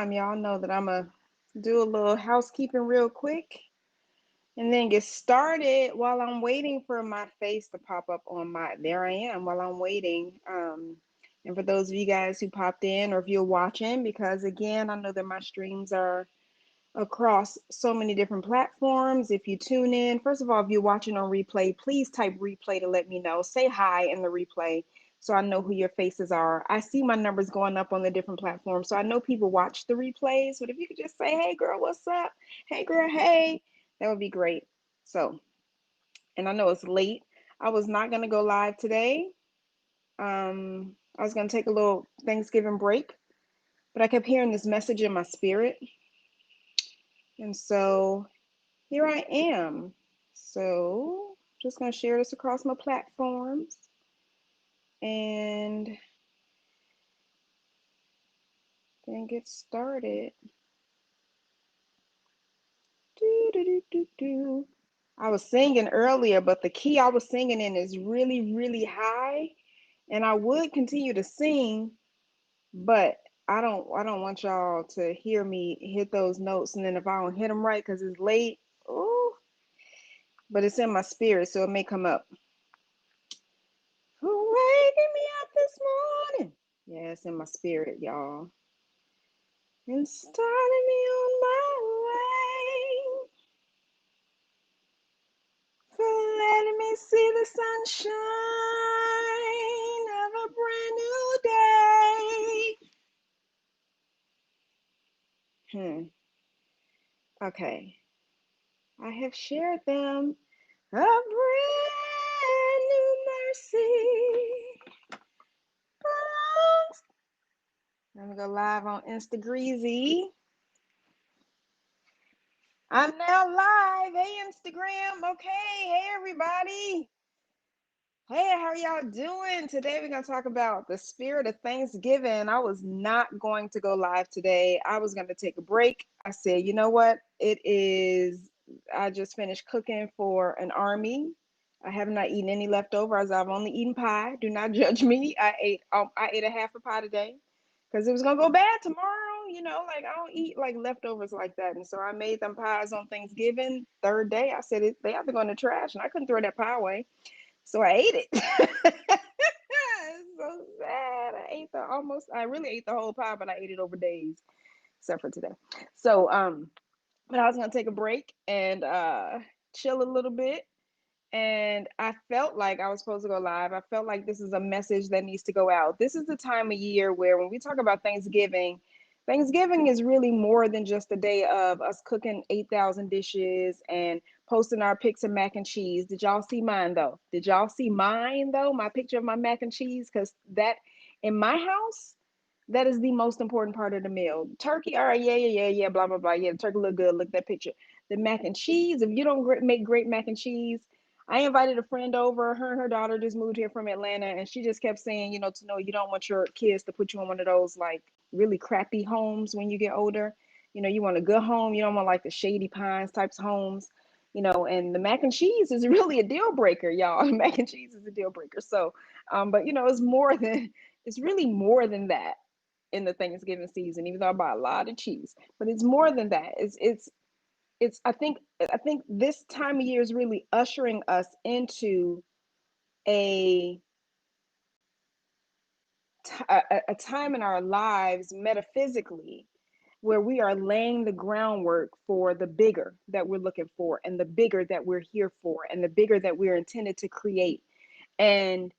time, y'all know that I'm going to do a little housekeeping real quick and then get started while I'm waiting for my face to pop up on my. There I am while I'm waiting. And for those of you guys who popped in or if you're watching, because again, I know that my streams are across so many different platforms. If you tune in, first of all, if you're watching on replay, please type replay to let me know. Say hi in the replay so I know who your faces are. I see my numbers going up on the different platforms, so I know people watch the replays. But if you could just say, hey girl, what's up? Hey girl, hey, that would be great. So, and I know it's late. I was not going to go live today. I was going to take a little Thanksgiving break, but I kept hearing this message in my spirit. And so here I am. So just going to share this across my platforms and then get started. I was singing earlier, but the key I was singing in is really, really high. And I would continue to sing, but I don't want y'all to hear me hit those notes. And then if I don't hit them right because it's late, oh, but it's in my spirit, so it may come up. Who waking me up this morning? Yeah, it's in my spirit, y'all. And starting me on my way. For letting me see the sunshine of a brand new day. Okay. I have shared them. A brand new mercy belongs. Let me go live on Instagreasy. I'm now live. Hey, Instagram. Okay. Hey, everybody. Hey, how are y'all doing? Today, we're going to talk about the spirit of Thanksgiving. I was not going to go live today. I was going to take a break. I said, you know what? I just finished cooking for an army. I have not eaten any leftovers. I've only eaten pie. Do not judge me. I ate a half a pie today because it was going to go bad tomorrow. Like I don't eat like leftovers like that. And so I made them pies on Thanksgiving. Third day, I said they have to go in the trash, and I couldn't throw that pie away. So I ate it. It's so sad. I really ate the whole pie, but I ate it over days, except for today. So, but I was gonna take a break and chill a little bit. And I felt like I was supposed to go live. I felt like this is a message that needs to go out. This is the time of year where when we talk about Thanksgiving, Thanksgiving is really more than just a day of us cooking 8,000 dishes and posting our pics of mac and cheese. Did y'all see mine though? Did y'all see mine though? My picture of my mac and cheese? Because that in my house, that is the most important part of the meal. Turkey, all right, yeah, blah, blah, blah. Yeah, the turkey look good. Look at that picture. The mac and cheese, if you don't make great mac and cheese, I invited a friend over. Her and her daughter just moved here from Atlanta, and she just kept saying, to know you don't want your kids to put you in one of those like really crappy homes when you get older. You want a good home. You don't want like the Shady Pines types of homes. And the mac and cheese is really a deal breaker, y'all. Mac and cheese is a deal breaker. So, but it's really more than that in the Thanksgiving season. Even though I buy a lot of cheese, but it's more than that. It's I think this time of year is really ushering us into a time in our lives metaphysically where we are laying the groundwork for the bigger that we're looking for and the bigger that we're here for and the bigger that we're intended to create. And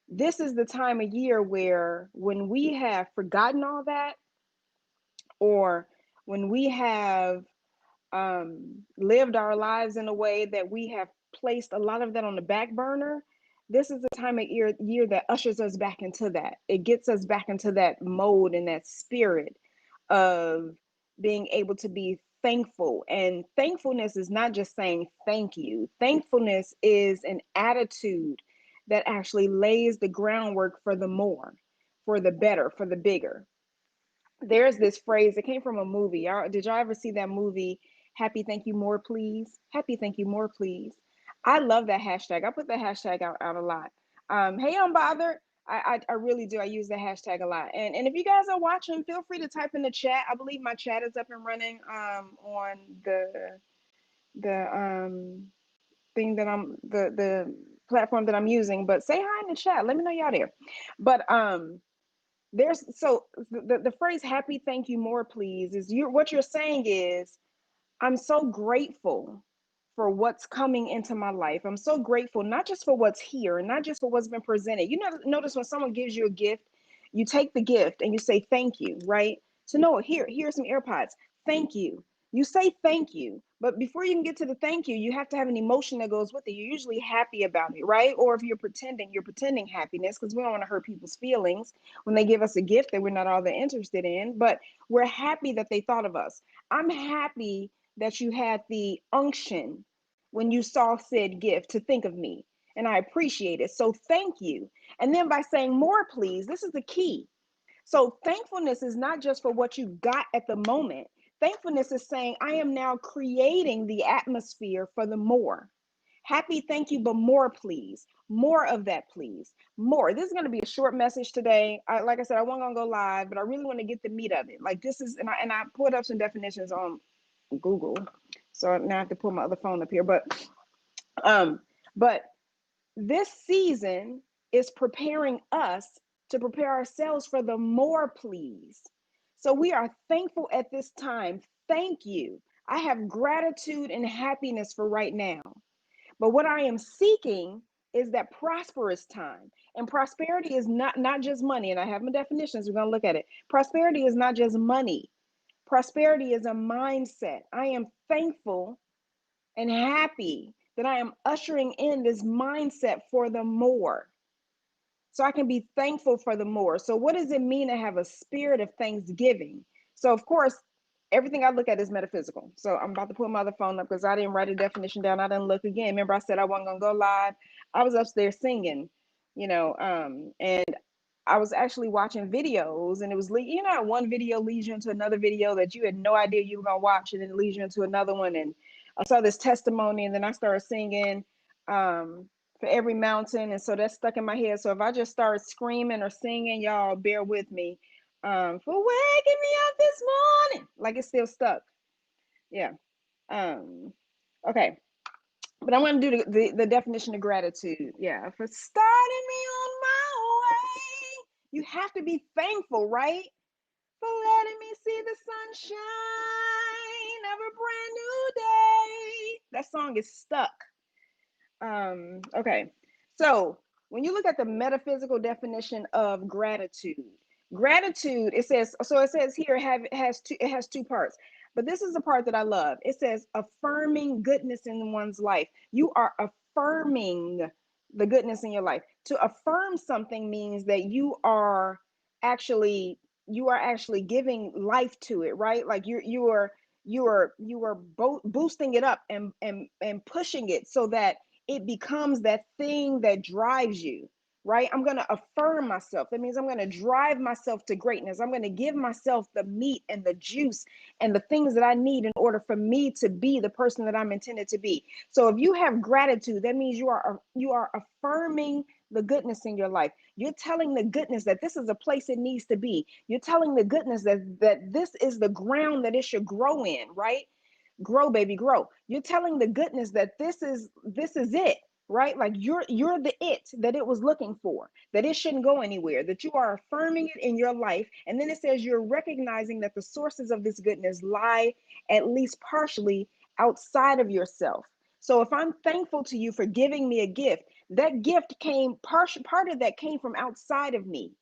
this is the time of year where when we have forgotten all that, or when we have lived our lives in a way that we have placed a lot of that on the back burner, this is the time of year that ushers us back into that. It gets us back into that mode and that spirit of being able to be thankful. And thankfulness is not just saying thank you. Thankfulness is an attitude that actually lays the groundwork for the more, for the better, for the bigger. There's this phrase that came from a movie. Did y'all ever see that movie, Happy Thank You More Please? Happy Thank You More Please. I love that hashtag. I put that hashtag out a lot. Hey, Unbothered. I really do. I use the hashtag a lot. And if you guys are watching, feel free to type in the chat. I believe my chat is up and running on the thing that I'm the platform that I'm using. But say hi in the chat. Let me know y'all there. But there's so the phrase happy thank you more please is you what you're saying is I'm so grateful for what's coming into my life. I'm so grateful, not just for what's here and not just for what's been presented. You know, notice when someone gives you a gift, you take the gift and you say thank you, right? So no, here's some AirPods. Thank you. You say thank you, but before you can get to the thank you have to have an emotion that goes with it. You're usually happy about it, right? Or if you're pretending happiness because we don't want to hurt people's feelings when they give us a gift that we're not all that interested in, but we're happy that they thought of us. I'm happy that you had the unction when you saw said gift to think of me. And I appreciate it. So thank you. And then by saying more, please, this is the key. So thankfulness is not just for what you got at the moment. Thankfulness is saying, I am now creating the atmosphere for the more. Happy, thank you, but more, please. More of that, please. More. This is going to be a short message today. Like I said, I wasn't going to go live, but I really want to get the meat of it. Like this is, and I put up some definitions on Google. So now I have to pull my other phone up here. But this season is preparing us to prepare ourselves for the more please. So we are thankful at this time. Thank you. I have gratitude and happiness for right now. But what I am seeking is that prosperous time. And prosperity is not just money. And I have my definitions. We're going to look at it. Prosperity is not just money. Prosperity is a mindset. I am thankful and happy that I am ushering in this mindset for the more. So I can be thankful for the more. So what does it mean to have a spirit of thanksgiving? So of course, everything I look at is metaphysical. So I'm about to put my other phone up because I didn't write a definition down. I didn't look again. Remember I said I wasn't gonna go live. I was upstairs singing, and I was actually watching videos, and it was, one video leads you into another video that you had no idea you were gonna watch, and then it leads you into another one. And I saw this testimony, and then I started singing for every mountain, and so that's stuck in my head. So if I just start screaming or singing, y'all bear with me. For waking me up this morning, like it's still stuck. Yeah. Okay. But I'm going to do the definition of gratitude. Yeah. For starting me on my way. You have to be thankful, right? For letting me see the sunshine of a brand new day. That song is stuck. Okay. So when you look at the metaphysical definition of gratitude, it says here it has two parts. But this is the part that I love. It says affirming goodness in one's life. You are affirming the goodness in your life. To affirm something means that actually you are actually giving life to it, right? Like you are boosting it up and pushing it so that it becomes that thing that drives you, right? I'm going to affirm myself. That means I'm going to drive myself to greatness. I'm going to give myself the meat and the juice and the things that I need in order for me to be the person that I'm intended to be. So if you have gratitude, that means you are affirming the goodness in your life. You're telling the goodness that this is a place it needs to be. You're telling the goodness that this is the ground that it should grow in, right? Grow, baby, grow. You're telling the goodness that this is it, right? Like you're the it that it was looking for, that it shouldn't go anywhere, that you are affirming it in your life. And then it says you're recognizing that the sources of this goodness lie at least partially outside of yourself. So if I'm thankful to you for giving me a gift, that gift part of that came from outside of me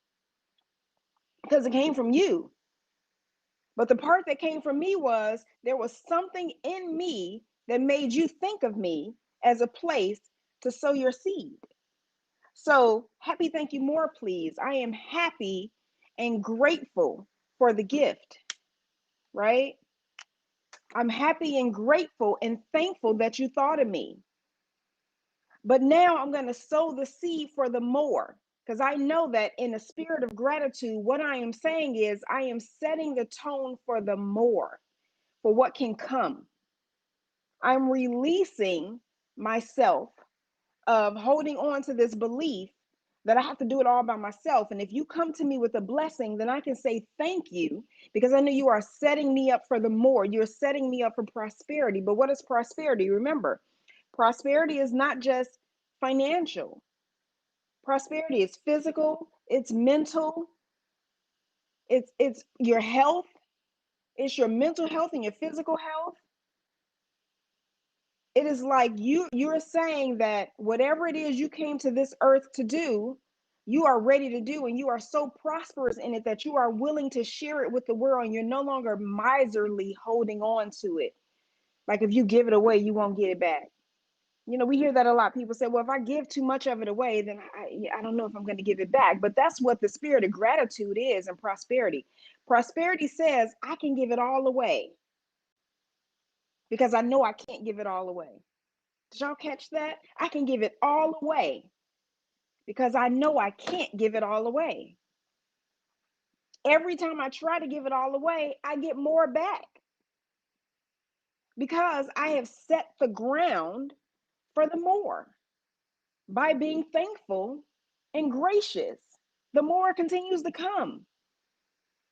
because it came from you. But the part that came from me was there was something in me that made you think of me as a place to sow your seed. So happy, thank you more, please. I am happy and grateful for the gift, right? I'm happy and grateful and thankful that you thought of me. But now I'm going to sow the seed for the more, because I know that in a spirit of gratitude, what I am saying is I am setting the tone for the more, for what can come. I'm releasing myself of holding on to this belief that I have to do it all by myself. And if you come to me with a blessing, then I can say thank you, because I know you are setting me up for the more. You're setting me up for prosperity. But what is prosperity? Remember, prosperity is not just financial. Prosperity is physical, it's mental, it's your health, it's your mental health and your physical health. It is like you're saying that whatever it is you came to this earth to do, you are ready to do, and you are so prosperous in it that you are willing to share it with the world, and you're no longer miserly holding on to it. Like if you give it away, you won't get it back. You know, we hear that a lot. People say, well, if I give too much of it away, then I don't know if I'm going to give it back. But that's what the spirit of gratitude is, and prosperity. Prosperity says, I can give it all away because I know I can't give it all away. Did y'all catch that? I can give it all away because I know I can't give it all away. Every time I try to give it all away, I get more back because I have set the ground for the more by being thankful and gracious. The more continues to come.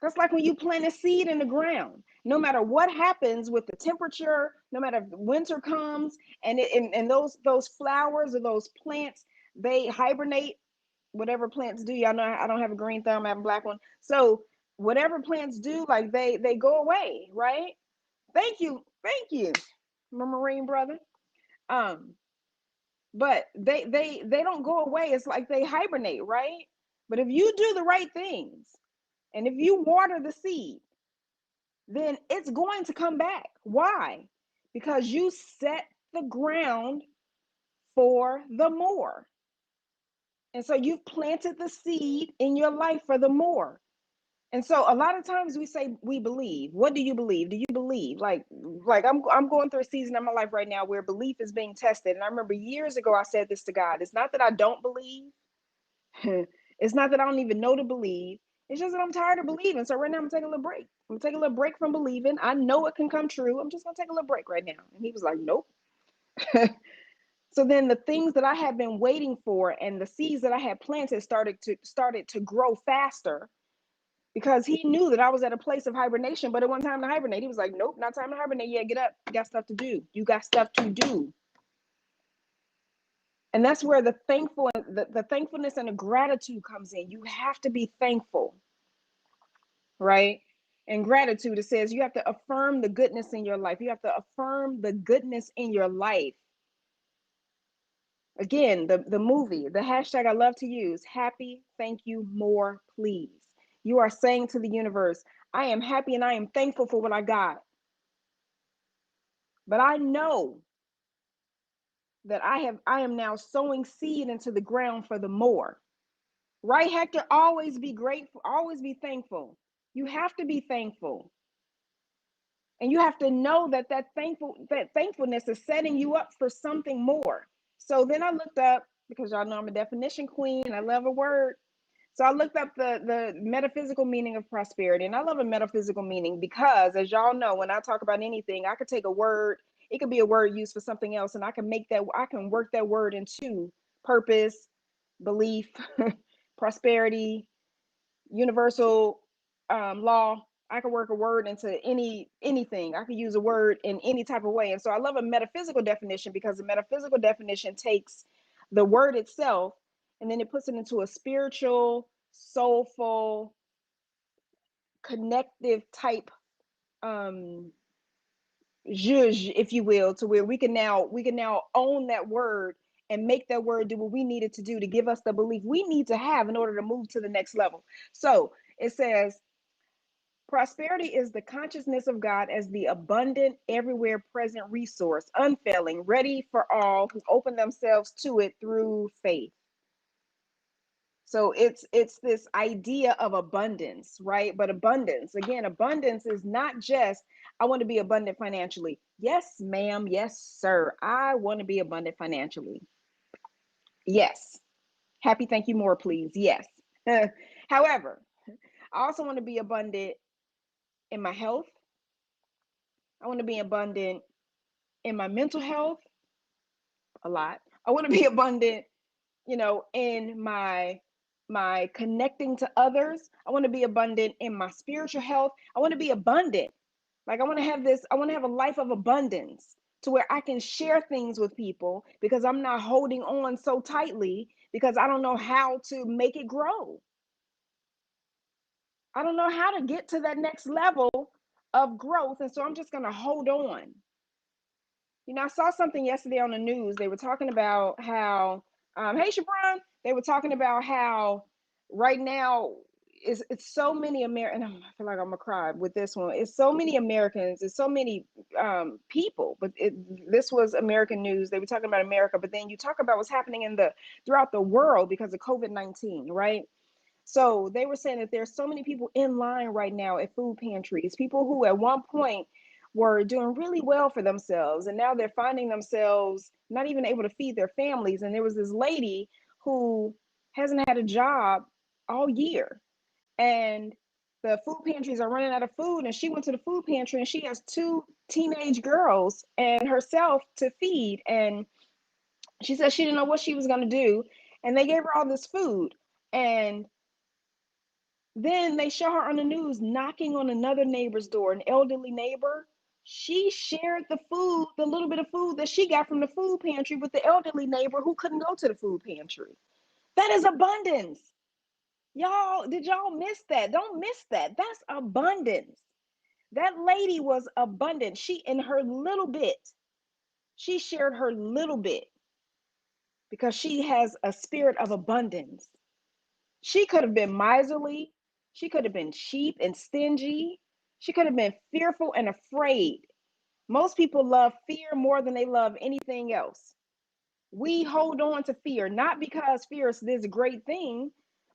That's like when you plant a seed in the ground. No matter what happens with the temperature, no matter if winter comes and those flowers or those plants, they hibernate. Whatever plants do, y'all know I don't have a green thumb, I have a black one. So whatever plants do, like they go away, right? Thank you, my Marine brother. Um, but they don't go away. It's like they hibernate, right? But if you do the right things and if you water the seed, then it's going to come back. Why? Because you set the ground for the more. And so you've planted the seed in your life for the more. And so a lot of times we say we believe. What do you believe? Do you believe? Like I'm going through a season of my life right now where belief is being tested. And I remember years ago I said this to God. It's not that I don't believe. It's not that I don't even know to believe. It's just that I'm tired of believing. So right now I'm taking a little break. I'm taking a little break from believing. I know it can come true. I'm just gonna take a little break right now. And he was like, nope. So then the things that I had been waiting for and the seeds that I had planted started to grow faster because he knew that I was at a place of hibernation, but it wasn't time to hibernate. He was like, nope, not time to hibernate yet. Get up. You got stuff to do. You got stuff to do. And that's where the thankfulness and the gratitude comes in. You have to be thankful, right? And gratitude, it says you have to affirm the goodness in your life. You have to affirm the goodness in your life. Again, the movie, the hashtag I love to use, happy, thank you, more, please. You are saying to the universe, I am happy and I am thankful for what I got. But I know that I am now sowing seed into the ground for the more. Right, Hector? Always be grateful, always be thankful. You have to be thankful. And you have to know that that thankfulness is setting you up for something more. So then I looked up, because y'all know I'm a definition queen, I love a word. So I looked up the metaphysical meaning of prosperity. And I love a metaphysical meaning because, as y'all know, when I talk about anything, I could take a word, it could be a word used for something else, and I can work that word into purpose, belief, prosperity, universal law. I can work a word into anything. I can use a word in any type of way. And so I love a metaphysical definition because the metaphysical definition takes the word itself and then it puts it into a spiritual, soulful, connective type zhuzh, if you will, to where we can now own that word and make that word do what we need it to do to give us the belief we need to have in order to move to the next level. So it says, prosperity is the consciousness of God as the abundant, everywhere present resource, unfailing, ready for all who open themselves to it through faith. So it's this idea of abundance, right? But abundance, again, abundance is not just, I want to be abundant financially. Yes, ma'am. Yes, sir. I want to be abundant financially. Yes. Happy, thank you, more, please. Yes. However, I also want to be abundant in my health. I want to be abundant in my mental health, a lot. I want to be abundant in my connecting to others. I want to be abundant in my spiritual health. I want to be abundant. Like I want to have a life of abundance to where I can share things with people because I'm not holding on so tightly because I don't know how to make it grow. I don't know how to get to that next level of growth. And so I'm just going to hold on. I saw something yesterday on the news. They were talking about how, hey, Shabron, they were talking about how right now it's so many Americans. I feel like I'm gonna cry with this one. It's so many Americans. It's so many people. But this was American news. They were talking about America, but then you talk about what's happening throughout the world because of COVID-19, right? So they were saying that there's so many people in line right now at food pantries, people who at one point were doing really well for themselves, and now they're finding themselves not even able to feed their families. And there was this lady who hasn't had a job all year, and the food pantries are running out of food. And she went to the food pantry and she has two teenage girls and herself to feed. And she said she didn't know what she was going to do. And they gave her all this food. And then they show her on the news knocking on another neighbor's door, an elderly neighbor. She shared the food, the little bit of food that she got from the food pantry with the elderly neighbor who couldn't go to the food pantry. That is abundance. Y'all, did y'all miss that? Don't miss that. That's abundance. That lady was abundant. She, in her little bit, she shared her little bit because she has a spirit of abundance. She could have been miserly. She could have been cheap and stingy. She could have been fearful and afraid. Most people love fear more than they love anything else. We hold on to fear, not because fear is this great thing,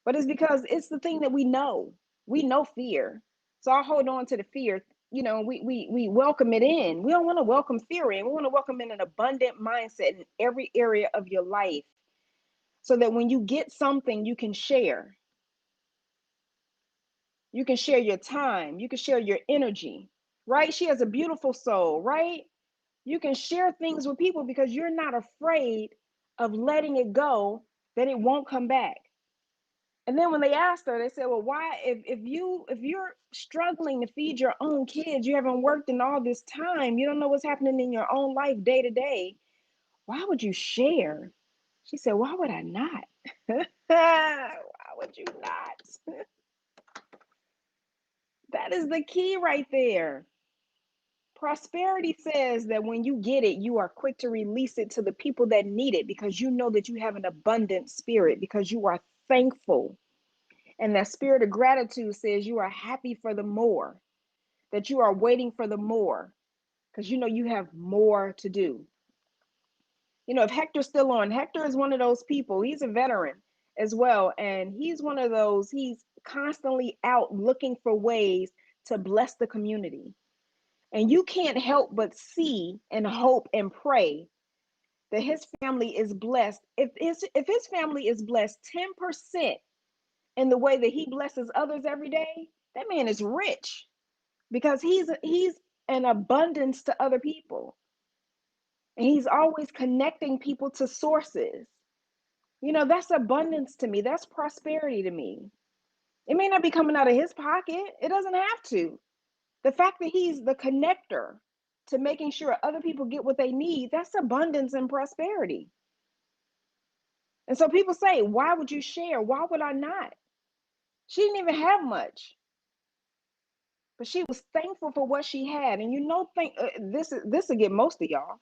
but it's because it's the thing that we know. We know fear. So I hold on to the fear. We welcome it in. We don't want to welcome fear in. We want to welcome in an abundant mindset in every area of your life so that when you get something, you can share. You can share your time. You can share your energy, right? She has a beautiful soul, right? You can share things with people because you're not afraid of letting it go, that it won't come back. And then when they asked her, they said, well, why, if you're struggling to feed your own kids, you haven't worked in all this time, you don't know what's happening in your own life day to day, why would you share? She said, why would I not? Why would you not? That is the key right there. Prosperity says that when you get it, you are quick to release it to the people that need it because you know that you have an abundant spirit, because you are thankful. And that spirit of gratitude says you are happy for the more, that you are waiting for the more, because you know you have more to do. If Hector's still on, Hector is one of those people. He's a veteran as well. And he's one of those, he's constantly out looking for ways to bless the community. And you can't help but see and hope and pray that his family is blessed. If his family is blessed 10% in the way that he blesses others every day, that man is rich because he's an abundance to other people. And he's always connecting people to sources. That's abundance to me. That's prosperity to me. It may not be coming out of his pocket. It doesn't have to. The fact that he's the connector to making sure other people get what they need, that's abundance and prosperity. And so people say, why would you share? Why would I not? She didn't even have much, but she was thankful for what she had. And this will get most of y'all.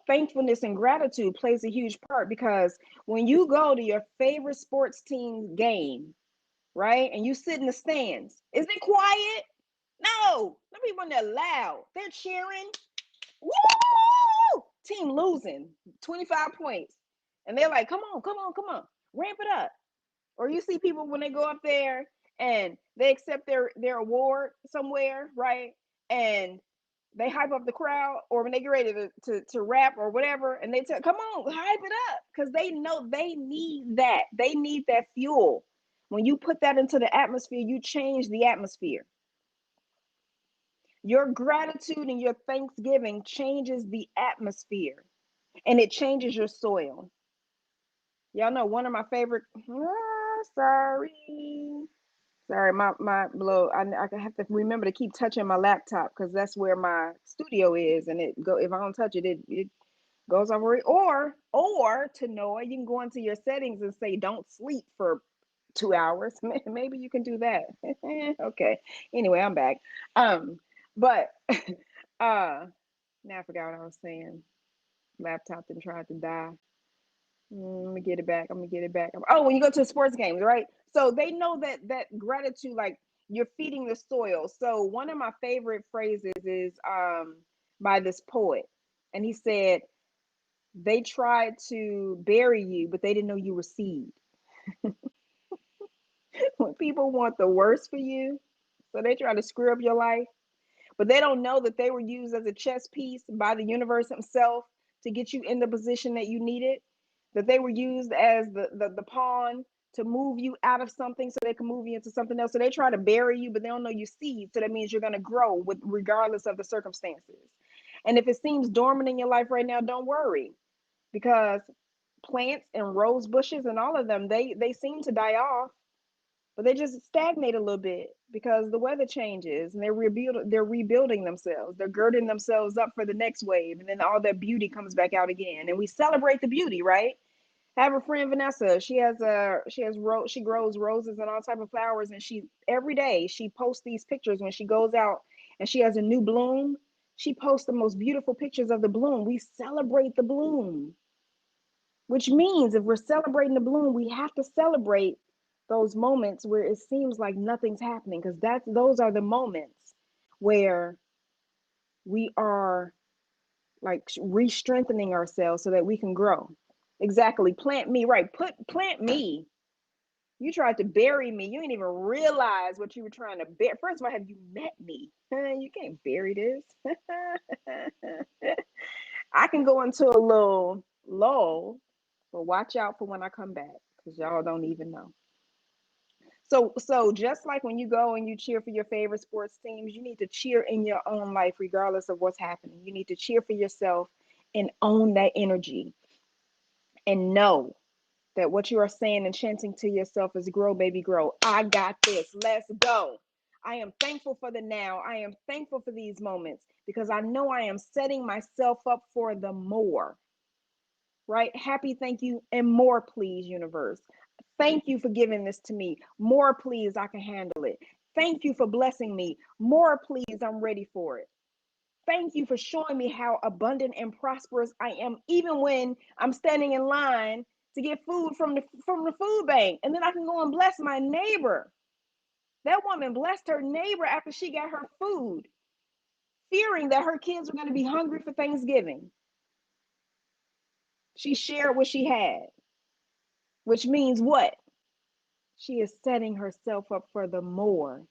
Thankfulness and gratitude plays a huge part because when you go to your favorite sports team game, right, and you sit in the stands, is it quiet? No, the people in there loud. They're cheering. Woo! Team losing 25 points. And they're like, come on, come on, come on, ramp it up. Or you see people when they go up there and they accept their award somewhere, right? And they hype up the crowd, or when they get ready to rap or whatever, and they tell, come on, hype it up, because they know they need that. They need that fuel. When you put that into the atmosphere, you change the atmosphere. Your gratitude and your thanksgiving changes the atmosphere, and it changes your soil. Y'all know one of my favorite. Sorry. Sorry, my blow. I have to remember to keep touching my laptop because that's where my studio is, and it go if I don't touch it, it goes over. Or to Noah, you can go into your settings and say don't sleep for 2 hours. Maybe you can do that. Okay. Anyway, I'm back. But now I forgot what I was saying. Laptop and tried to die. Let me get it back. I'm gonna get it back. Oh, when you go to sports games, right? So they know that gratitude, like you're feeding the soil. So one of my favorite phrases is by this poet, and he said they tried to bury you, but they didn't know you were seed. When people want the worst for you, so they try to screw up your life, but they don't know that they were used as a chess piece by the universe himself to get you in the position that you needed, that they were used as the pawn to move you out of something so they can move you into something else. So they try to bury you, but they don't know you seed. So that means you're going to grow with regardless of the circumstances. And if it seems dormant in your life right now, don't worry, because plants and rose bushes and all of them, they seem to die off, but they just stagnate a little bit because the weather changes and they're rebuilding themselves. They're girding themselves up for the next wave, and then all that beauty comes back out again. And we celebrate the beauty, right? I have a friend Vanessa. She grows roses and all type of flowers, and she every day she posts these pictures when she goes out and she has a new bloom. She posts the most beautiful pictures of the bloom. We celebrate the bloom, which means if we're celebrating the bloom, we have to celebrate those moments where it seems like nothing's happening, because those are the moments where we are like re-strengthening ourselves so that we can grow. Exactly. Plant me, right? Plant me. You tried to bury me. You didn't even realize what you were trying to bury. First of all, have you met me? You can't bury this. I can go into a little lull, but watch out for when I come back, because y'all don't even know. So just like when you go and you cheer for your favorite sports teams, you need to cheer in your own life regardless of what's happening. You need to cheer for yourself and own that energy, and know that what you are saying and chanting to yourself is grow, baby, grow. I got this. Let's go. I am thankful for the now. I am thankful for these moments because I know I am setting myself up for the more. Right? Happy, thank you, and more, please, universe. Thank you for giving this to me. More, please, I can handle it. Thank you for blessing me. More, please, I'm ready for it. Thank you for showing me how abundant and prosperous I am, even when I'm standing in line to get food from the food bank. And then I can go and bless my neighbor. That woman blessed her neighbor after she got her food, fearing that her kids were going to be hungry for Thanksgiving. She shared what she had, which means what? She is setting herself up for the more.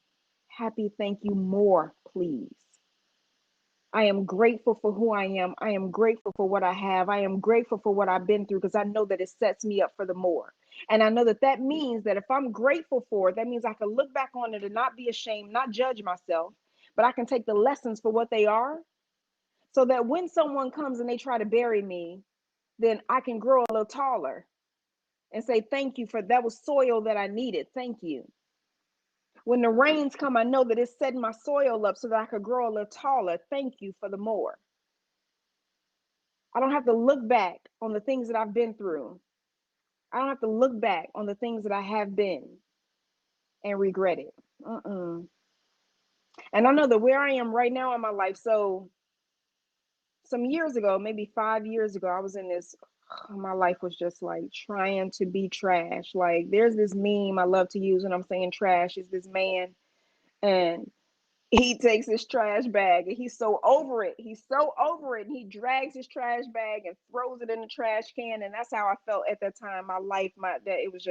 Happy, thank you, more, please. I am grateful for who I am. I am grateful for what I have. I am grateful for what I've been through because I know that it sets me up for the more. And I know that that means that if I'm grateful for it, that means I can look back on it and not be ashamed, not judge myself, but I can take the lessons for what they are, so that when someone comes and they try to bury me, then I can grow a little taller and say, thank you for that was soil that I needed. Thank you. When the rains come, I know that it's setting my soil up so that I could grow a little taller. Thank you for the more. I don't have to look back on the things that I've been through. I don't have to look back on the things that I have been and regret it. And I know that where I am right now in my life. So some years ago, maybe 5 years ago, I was in this. My life was just like trying to be trash. Like there's this meme I love to use when I'm saying trash. Is this man, and he takes his trash bag and he's so over it. He's so over it. And he drags his trash bag and throws it in the trash can. And that's how I felt at that time. My life, that it was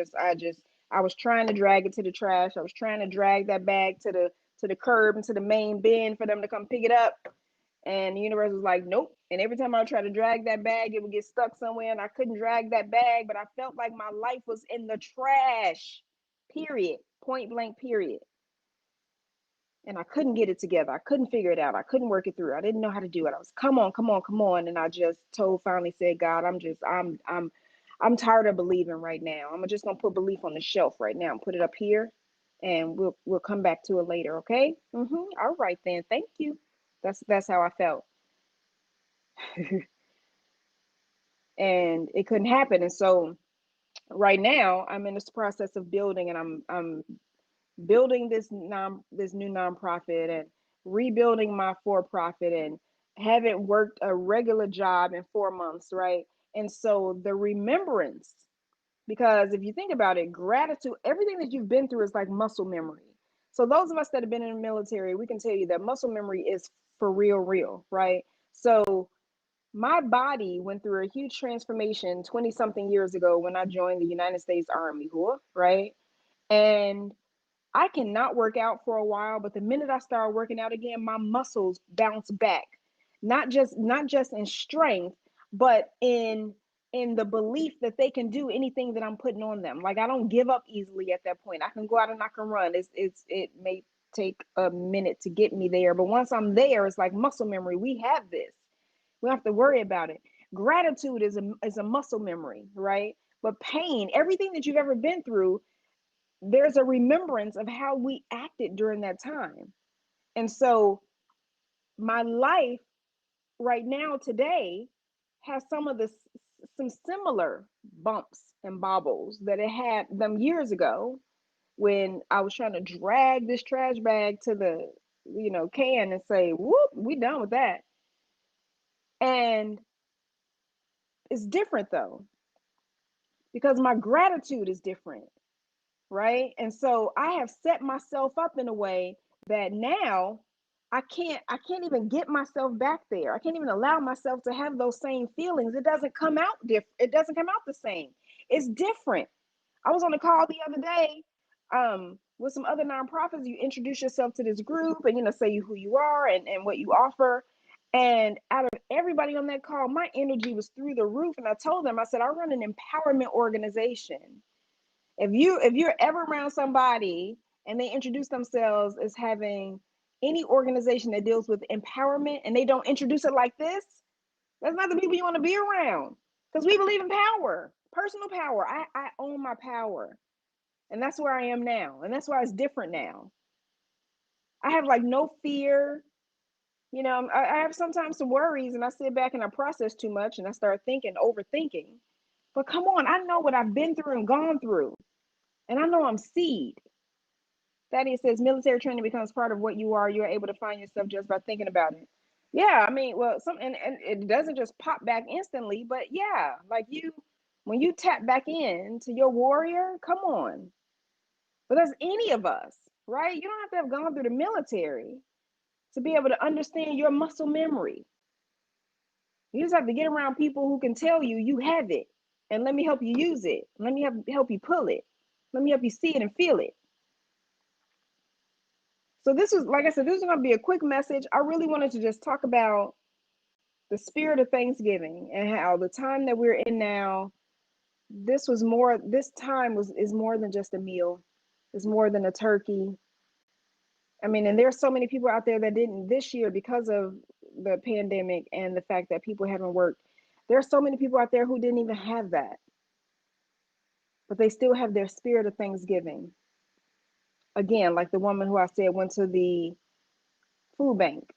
I was trying to drag it to the trash. I was trying to drag that bag to the curb and to the main bin for them to come pick it up. And the universe was like, nope. And every time I would try to drag that bag, it would get stuck somewhere and I couldn't drag that bag. But I felt like my life was in the trash, period, point blank, period. And I couldn't get it together. I couldn't figure it out. I couldn't work it through. I didn't know how to do it. I was, come on, come on, come on. And I just finally said, God, I'm tired of believing right now. I'm just gonna put belief on the shelf right now and put it up here, and we'll come back to it later. Okay? All right then. Thank you. That's how I felt, and it couldn't happen. And so right now I'm in this process of building, and I'm building this new nonprofit and rebuilding my for profit, and haven't worked a regular job in 4 months, right? And so the remembrance, because if you think about it, gratitude, everything that you've been through is like muscle memory. So those of us that have been in the military, we can tell you that muscle memory is for real, right? So my body went through a huge transformation 20 something years ago when I joined the United States Army, right? And I cannot work out for a while, but the minute I start working out again, my muscles bounce back. Not just in strength, but in the belief that they can do anything that I'm putting on them. Like I don't give up easily at that point. I can go out and I can run. It may take a minute to get me there, but once I'm there, it's like muscle memory. We have this. We don't have to worry about it. Gratitude is a muscle memory, right? But pain, everything that you've ever been through, there's a remembrance of how we acted during that time. And so my life right now today has some similar bumps and bobbles that it had them years ago when I was trying to drag this trash bag to the can and say, whoop, we done with that. And it's different though, because my gratitude is different, right? And so I have set myself up in a way that now I can't even get myself back there. I can't even allow myself to have those same feelings. It doesn't come out the same. It's different. I was on a call the other day with some other nonprofits. You introduce yourself to this group and say who you are and what you offer. And out of everybody on that call, my energy was through the roof. And I told them, I said, I run an empowerment organization. If you're ever around somebody and they introduce themselves as having any organization that deals with empowerment and they don't introduce it like this, that's not the people you want to be around. Because we believe in power, personal power. I own my power. And that's where I am now. And that's why it's different now. I have like no fear. I have sometimes some worries, and I sit back and I process too much and I start overthinking. But come on, I know what I've been through and gone through. And I know I'm seed. Thaddeus says military training becomes part of what you are. You're able to find yourself just by thinking about it. Yeah, I mean, well, and it doesn't just pop back instantly, but yeah, like when you tap back in to your warrior, come on. But that's any of us, right? You don't have to have gone through the military to be able to understand your muscle memory. You just have to get around people who can tell you you have it, and let me help you use it. Let me help you pull it. Let me help you see it and feel it. So this was, like I said, this is going to be a quick message. I really wanted to just talk about the spirit of Thanksgiving and how the time that we're in now, this time is more than just a meal. It's more than a turkey. I mean, and there's so many people out there that didn't this year because of the pandemic and the fact that people haven't worked. There's so many people out there who didn't even have that, but they still have their spirit of Thanksgiving. Again, like the woman who I said went to the food bank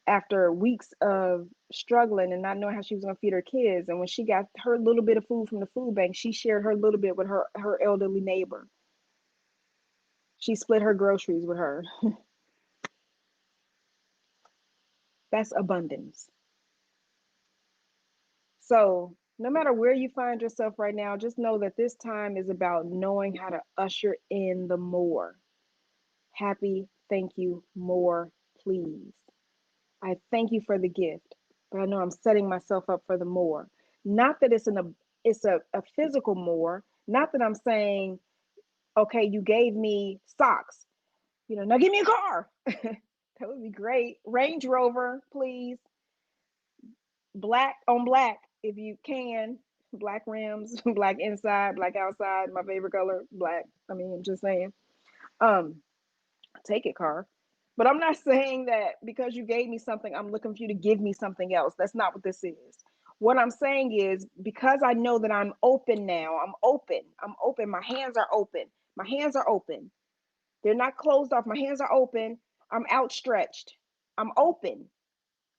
after weeks of struggling and not knowing how she was going to feed her kids. And when she got her little bit of food from the food bank, she shared her little bit with her elderly neighbor. She split her groceries with her. That's abundance. So no matter where you find yourself right now, just know that this time is about knowing how to usher in the more. Happy, thank you, more, please. I thank you for the gift, but I know I'm setting myself up for the more. Not that it's a physical more. Not that I'm saying, okay, you gave me socks, now give me a car. That would be great. Range Rover, please. Black on black, if you can. Black rims, black inside, black outside. My favorite color, black. I mean, I'm just saying. Um, Take it, car. But I'm not saying that because you gave me something, I'm looking for you to give me something else. That's not what this is. What I'm saying is, because I know that I'm open now, I'm open. I'm open. My hands are open. My hands are open. They're not closed off. My hands are open. I'm outstretched. I'm open.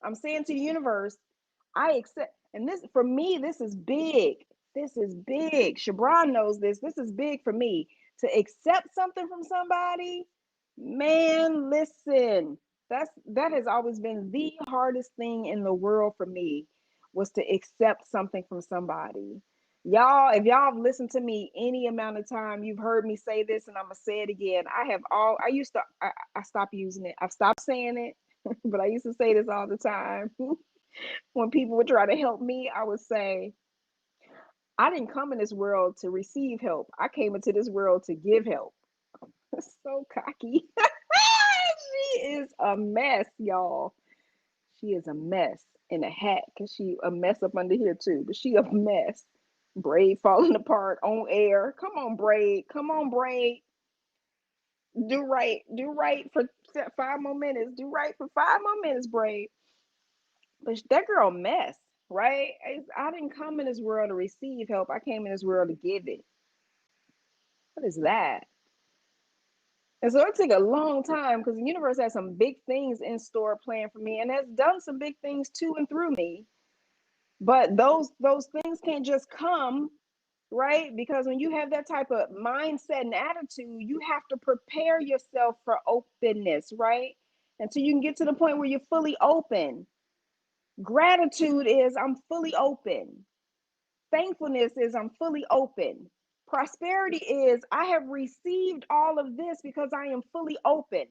I'm saying to the universe, I accept. And this, for me, this is big. This is big. Shabron knows this. This is big for me. To accept something from somebody, man, listen. That has always been the hardest thing in the world for me, was to accept something from somebody. Y'all, if y'all have listened to me any amount of time, you've heard me say this, and I'm gonna say it again. I used to, I stopped using it. I've stopped saying it, but I used to say this all the time. When people would try to help me, I would say, I didn't come in this world to receive help. I came into this world to give help. So cocky. She is a mess, y'all. She is a mess in a hat, because she a mess up under here too, but she a mess. Braid falling apart on air. Come on, Braid. Come on, Braid. Do right. Do right for 5 more minutes. Do right for 5 more minutes, Braid. But that girl mess, right? I didn't come in this world to receive help. I came in this world to give it. What is that? And so it took a long time, because the universe has some big things in store planned for me, and has done some big things to and through me. But those things can't just come, right? Because when you have that type of mindset and attitude, you have to prepare yourself for openness, right? Until you can get to the point where you're fully open. Gratitude is, I'm fully open. Thankfulness is, I'm fully open. Prosperity is, I have received all of this because I am fully open.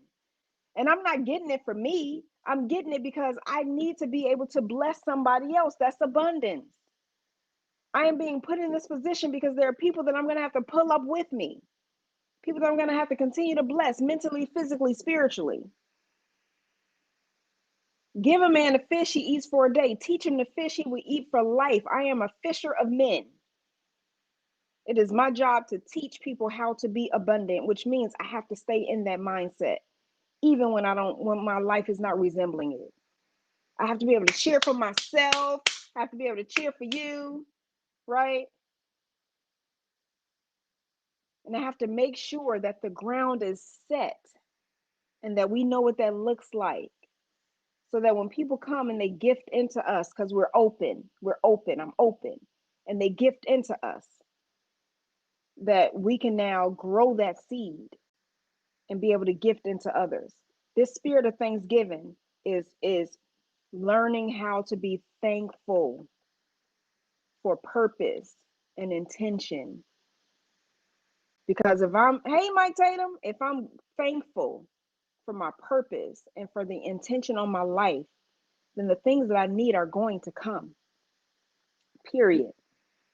And I'm not getting it for me. I'm getting it because I need to be able to bless somebody else. That's abundance. I am being put in this position because there are people that I'm going to have to pull up with me. People that I'm going to have to continue to bless mentally, physically, spiritually. Give a man a fish, he eats for a day. Teach him to fish, he will eat for life. I am a fisher of men. It is my job to teach people how to be abundant, which means I have to stay in that mindset, even when my life is not resembling it. I have to be able to cheer for myself. I have to be able to cheer for you, right? And I have to make sure that the ground is set and that we know what that looks like. So that when people come and they gift into us, because we're open, I'm open, and they gift into us, that we can now grow that seed and be able to gift into others. This spirit of Thanksgiving is learning how to be thankful for purpose and intention. Because hey, Mike Tatum, if I'm thankful for my purpose and for the intention on my life, then the things that I need are going to come. Period.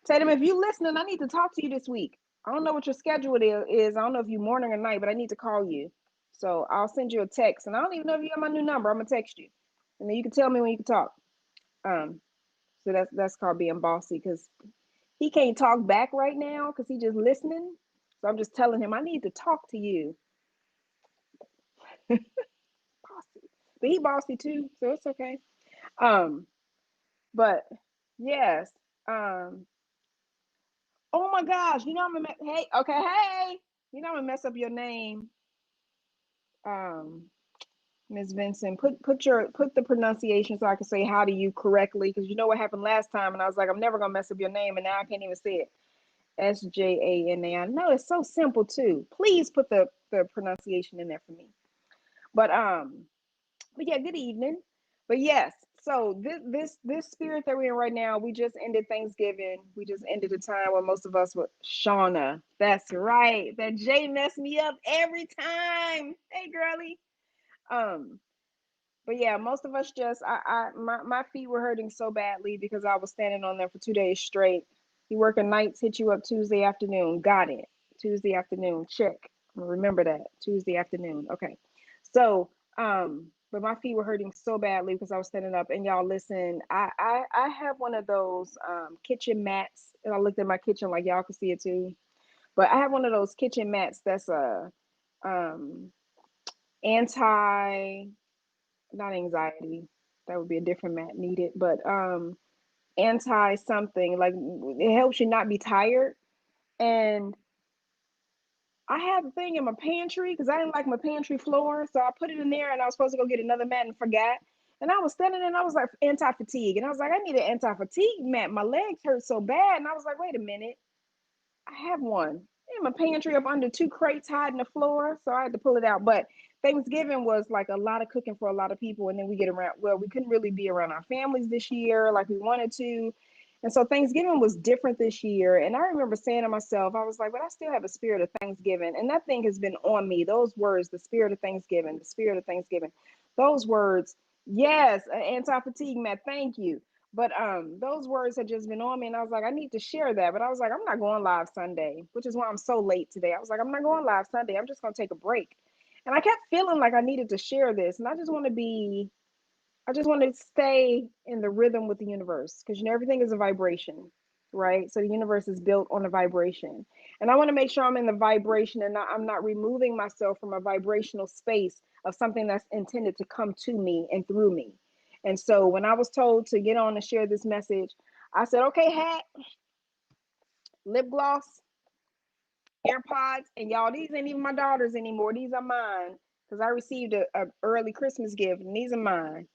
Tatum, if you listening, I need to talk to you this week. I don't know what your schedule is. I don't know if you morning or night, but I need to call you. So I'll send you a text, and I don't even know if you have my new number. I'm gonna text you, and then you can tell me when you can talk. So that's called being bossy, because he can't talk back right now because he just listening. So I'm just telling him I need to talk to you. Bossy, but he bossy too, so it's okay. Um, but yes. Oh my gosh, you know I'm gonna hey, okay, hey, you know I'm gonna mess up your name. Um, Ms. Vincent, put the pronunciation so I can say hi to you correctly, because you know what happened last time, and I was like, I'm never gonna mess up your name, and now I can't even say it. Sjana. I know it's so simple too. Please put the pronunciation in there for me. But yeah, good evening. But yes, so this spirit that we're in right now, we just ended Thanksgiving. We just ended a time where most of us were Shauna. That's right. That J messed me up every time. Hey, girly. Um, but yeah, most of us just my feet were hurting so badly because I was standing on them for 2 days straight. You working nights, hit you up Tuesday afternoon. Got it. Tuesday afternoon. Check. Remember that. Tuesday afternoon. Okay. So but my feet were hurting so badly because I was standing up. And y'all listen, I have one of those kitchen mats, and I looked at my kitchen like y'all can see it too. But I have one of those kitchen mats that's a anti, not anxiety, that would be a different mat needed, but anti something, like it helps you not be tired. And I had the thing in my pantry because I didn't like my pantry floor. So I put it in there and I was supposed to go get another mat and forgot. And I was standing there and I was like, anti fatigue. And I was like, I need an anti fatigue mat. My legs hurt so bad. And I was like, wait a minute. I have one in my pantry up under two crates hiding the floor. So I had to pull it out. But Thanksgiving was like a lot of cooking for a lot of people. And then we get around, well, we couldn't really be around our families this year like we wanted to. And so Thanksgiving was different this year. And I remember saying to myself, I was like, but I still have a spirit of Thanksgiving. And that thing has been on me. Those words, the spirit of Thanksgiving, the spirit of Thanksgiving, those words. Yes, an anti-fatigue mat. Thank you. But those words had just been on me, and I was like, I need to share that. But I was like, I'm not going live Sunday, which is why I'm so late today. I was like, I'm not going live Sunday. I'm just gonna take a break. And I kept feeling like I needed to share this, and I just want to stay in the rhythm with the universe because you know everything is a vibration, right? So the universe is built on a vibration, and I want to make sure I'm in the vibration and I'm not removing myself from a vibrational space of something that's intended to come to me and through me. And so when I was told to get on and share this message, I said, "Okay, hat, lip gloss, AirPods, and y'all, these ain't even my daughter's anymore. These are mine because I received a early Christmas gift, and these are mine."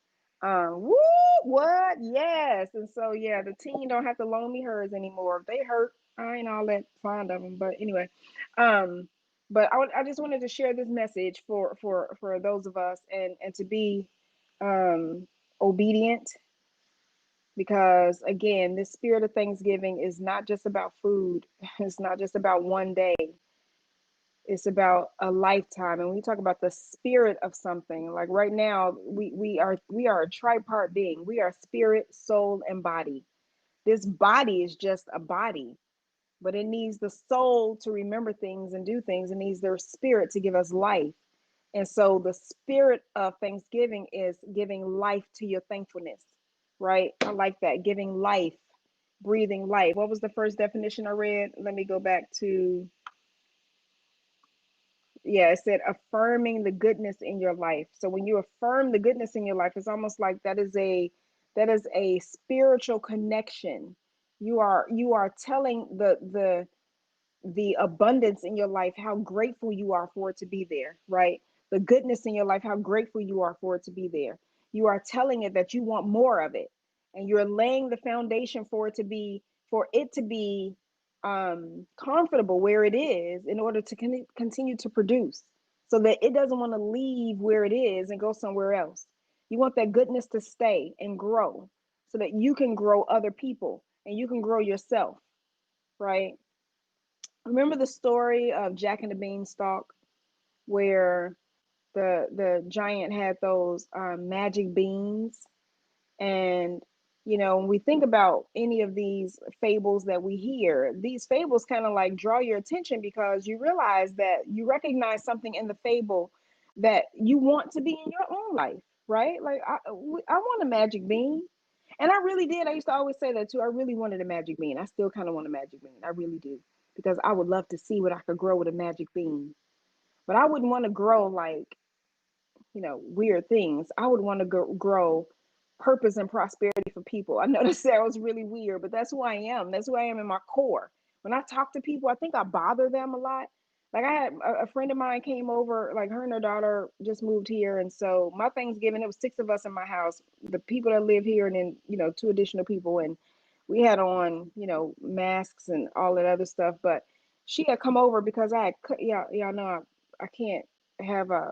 Woo, what? Yes. And so yeah, the teen don't have to loan me hers anymore. If they hurt, I ain't all that fond of them. But anyway, um, but I just wanted to share this message for those of us and to be obedient because again, this spirit of Thanksgiving is not just about food. It's not just about one day. It's about a lifetime. And when you talk about the spirit of something, like right now, we are a tripart being. We are spirit, soul, and body. This body is just a body, but it needs the soul to remember things and do things. It needs their spirit to give us life. And so the spirit of Thanksgiving is giving life to your thankfulness, right? I like that. Giving life, breathing life. What was the first definition I read? Let me go back to, yeah, it said affirming the goodness in your life. So when you affirm the goodness in your life, it's almost like that is a spiritual connection. You are telling the abundance in your life how grateful you are for it to be there, right? The goodness in your life, how grateful you are for it to be there. You are telling it that you want more of it, and you're laying the foundation for it to be comfortable where it is in order to continue to produce, so that it doesn't want to leave where it is and go somewhere else. You want that goodness to stay and grow, so that you can grow other people and you can grow yourself, right? Remember the story of Jack and the Beanstalk, where the giant had those magic beans, and when we think about any of these fables that we hear, these fables kind of like draw your attention because you realize that you recognize something in the fable that you want to be in your own life, right? Like I want a magic bean. And I really did. I used to always say that too. I really wanted a magic bean. I still kind of want a magic bean. I really do. Because I would love to see what I could grow with a magic bean. But I wouldn't want to grow like, weird things. I would want to grow purpose and prosperity for people. I know this sounds really weird, but that's who I am. That's who I am in my core. When I talk to people, I think I bother them a lot. Like I had a friend of mine came over, like her and her daughter just moved here. And so my Thanksgiving, it was six of us in my house, the people that live here, and then, two additional people. And we had on, masks and all that other stuff. But she had come over because I had cut, yeah, y'all know I can't have a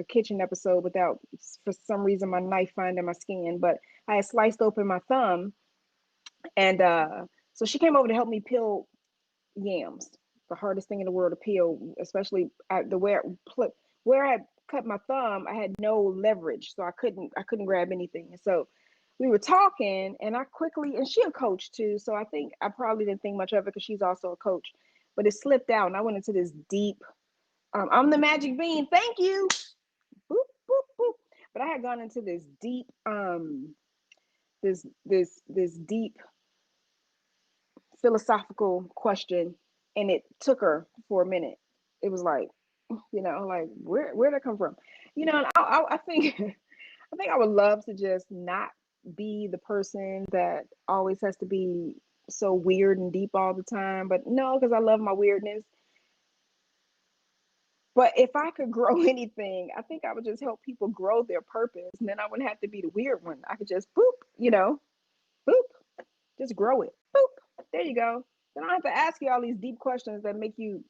kitchen episode without, for some reason, my knife finding my skin. But I had sliced open my thumb, and so she came over to help me peel yams. The hardest thing in the world to peel, especially at the where I had cut my thumb. I had no leverage, so I couldn't grab anything. And so we were talking, and I quickly, and she a coach too, so I think I probably didn't think much of it because she's also a coach. But it slipped out, and I went into this deep. I'm the magic bean. Thank you. Boop, boop, boop. But I had gone into this deep, this deep philosophical question, and it took her for a minute. It was like, like where did it come from? And I think I think I would love to just not be the person that always has to be so weird and deep all the time. But no, because I love my weirdness. But if I could grow anything, I think I would just help people grow their purpose. And then I wouldn't have to be the weird one. I could just boop, boop, just grow it. Boop. There you go. Then I don't have to ask you all these deep questions that make you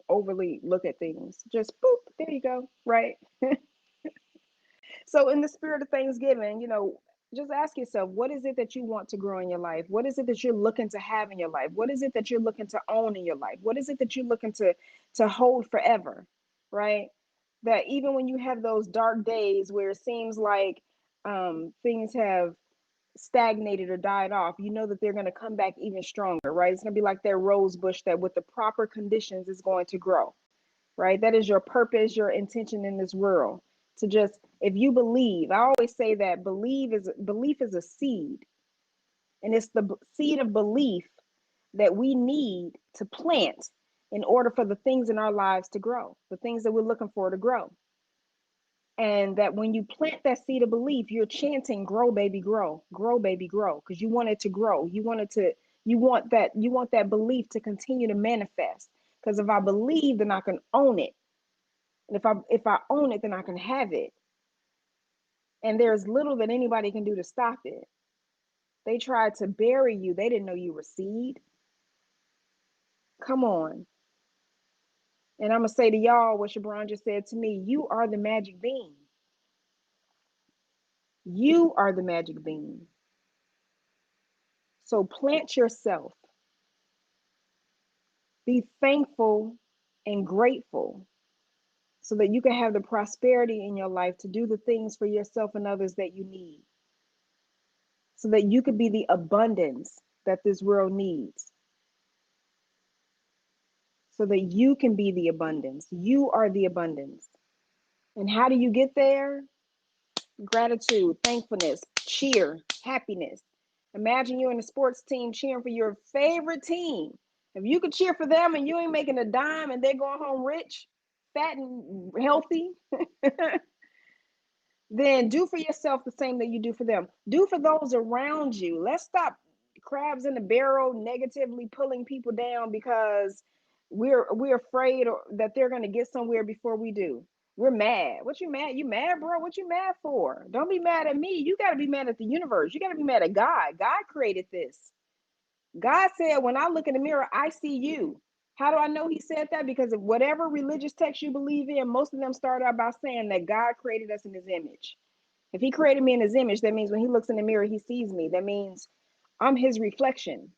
overly look at things. Just boop, there you go. Right. So, in the spirit of Thanksgiving, just ask yourself, what is it that you want to grow in your life? What is it that you're looking to have in your life? What is it that you're looking to own in your life? What is it that you're looking to hold forever? Right? That even when you have those dark days where it seems like things have stagnated or died off, you know that they're going to come back even stronger, right? It's going to be like that rose bush that with the proper conditions is going to grow, right? That is your purpose, your intention in this world. To just, if you believe, I always say that belief is a seed, and it's the seed of belief that we need to plant in order for the things in our lives to grow, the things that we're looking for to grow. And that when you plant that seed of belief, you're chanting, grow, baby, grow, baby, grow, because you want it to grow. You want that belief to continue to manifest. Because if I believe, then I can own it. And if I own it, then I can have it. And there's little that anybody can do to stop it. They tried to bury you. They didn't know you were seed. Come on. And I'm going to say to y'all what Shabron just said to me. You are the magic bean. You are the magic bean. So plant yourself. Be thankful and grateful so that you can have the prosperity in your life to do the things for yourself and others that you need. So that you could be the abundance that this world needs. So that you can be the abundance. You are the abundance. And how do you get there? Gratitude, thankfulness, cheer, happiness. Imagine you're in a sports team cheering for your favorite team. If you could cheer for them and you ain't making a dime and they're going home rich, fat and healthy, then do for yourself the same that you do for them. Do for those around you. Let's stop crabs in the barrel negatively pulling people down because we're afraid that they're going to get somewhere before we do. We're mad. What you mad? You mad, bro? What you mad for? Don't be mad at me. You got to be mad at the universe. You got to be mad at God. God created this. God said, when I look in the mirror, I see you. How do I know he said that? Because of whatever religious text you believe in, most of them start out by saying that God created us in his image. If he created me in his image, that means when he looks in the mirror, he sees me. That means I'm his reflection.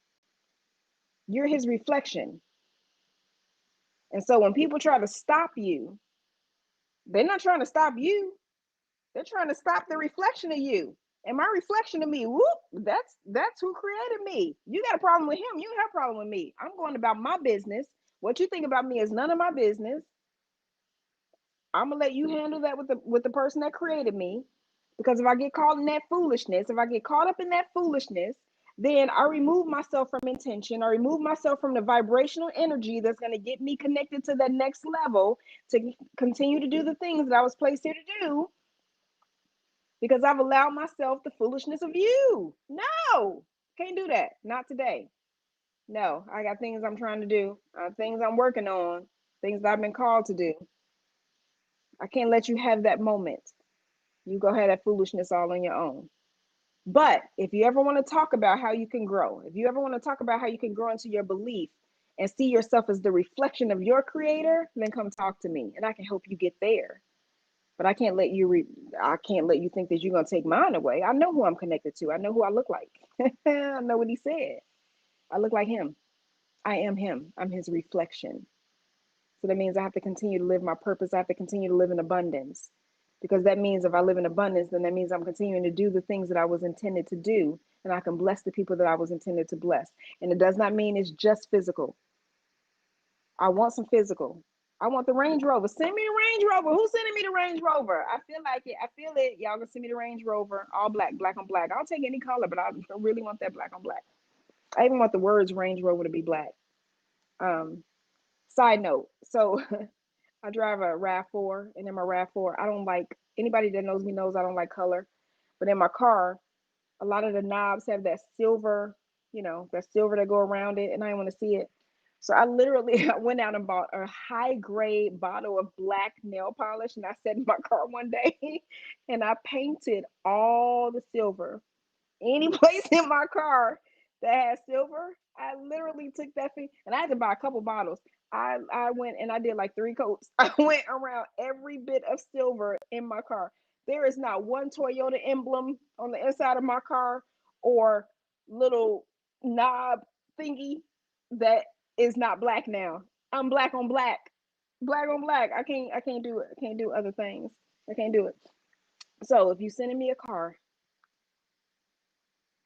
You're his reflection. And so when people try to stop you, they're not trying to stop you. They're trying to stop the reflection of you. And my reflection of me, whoop, that's who created me. You got a problem with him. You don't have a problem with me. I'm going about my business. What you think about me is none of my business. I'm gonna let you handle that with the person that created me. Because if I get caught in that foolishness, if I get caught up in that foolishness, then I remove myself from intention. I remove myself from the vibrational energy that's going to get me connected to that next level to continue to do the things that I was placed here to do. Because I've allowed myself the foolishness of you. No, can't do that. Not today. No, I got things I'm trying to do, things I'm working on, things that I've been called to do. I can't let you have that moment. You go have that foolishness all on your own. But if you ever want to talk about how you can grow, if you ever want to talk about how you can grow into your belief and see yourself as the reflection of your creator, then come talk to me and I can help you get there. But I can't let you I can't let you think that you're going to take mine away. I know who I'm connected to. I know who I look like. I know what he said. I look like him. I am him. I'm his reflection. So that means I have to continue to live my purpose. I have to continue to live in abundance. Because that means if I live in abundance, then that means I'm continuing to do the things that I was intended to do. And I can bless the people that I was intended to bless. And it does not mean it's just physical. I want some physical. I want the Range Rover. Send me the Range Rover. Who's sending me the Range Rover? I feel like it. I feel it. Y'all gonna send me the Range Rover. All black, black on black. I'll take any color, but I really want that black on black. I even want the words Range Rover to be black. Side note. So I drive a RAV4, and in my RAV4, I don't like, anybody that knows me knows I don't like color. But in my car, a lot of the knobs have that silver, that silver that go around it, and I didn't want to see it. So I literally I went out and bought a high grade bottle of black nail polish, and I sat in my car one day and I painted all the silver. Any place in my car that has silver, I literally took that thing, and I had to buy a couple bottles. I went and I did like 3 coats. I went around every bit of silver in my car. There is not one Toyota emblem on the inside of my car or little knob thingy that is not black now. I'm black on black. Black on black. I can't do it. I can't do other things. I can't do it. So if you sending me a car,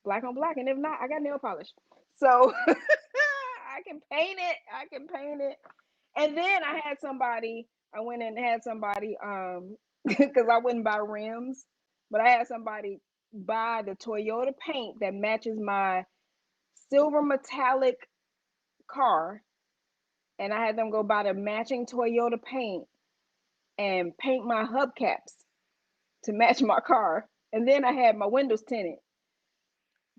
black on black, and if not, I got nail polish. So I can paint it. I can paint it. And then I went and had somebody, because I wouldn't buy rims, but I had somebody buy the Toyota paint that matches my silver metallic car. And I had them go buy the matching Toyota paint and paint my hubcaps to match my car. And then I had my windows tinted.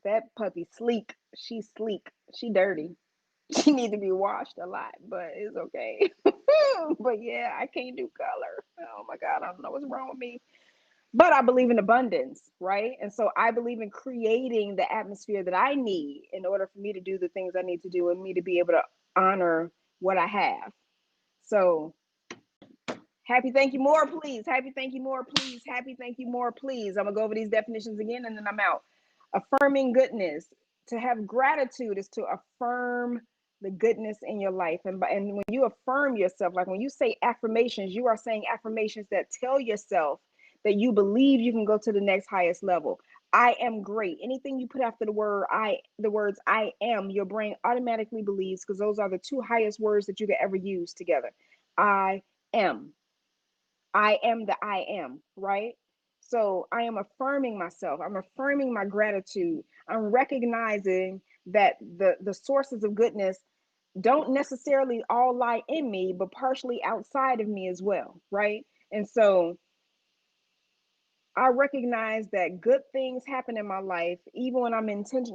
That puppy sleek. She's sleek. She dirty. She need to be washed a lot, but it's okay. But yeah, I can't do color. Oh my God, I don't know what's wrong with me. But I believe in abundance, right? And so I believe in creating the atmosphere that I need in order for me to do the things I need to do and me to be able to honor what I have. So happy, thank you, more, please. Happy, thank you, more, please. Happy, thank you, more, please. I'm gonna go over these definitions again and then I'm out. Affirming goodness. To have gratitude is to affirm the goodness in your life. And when you affirm yourself, like when you say affirmations, you are saying affirmations that tell yourself that you believe you can go to the next highest level. I am great. Anything you put after the words I am, your brain automatically believes, because those are the two highest words that you could ever use together. I am. I am the I am, right? So I am affirming myself. I'm affirming my gratitude. I'm recognizing that the sources of goodness don't necessarily all lie in me, but partially outside of me as well, right? And so I recognize that good things happen in my life, even when I'm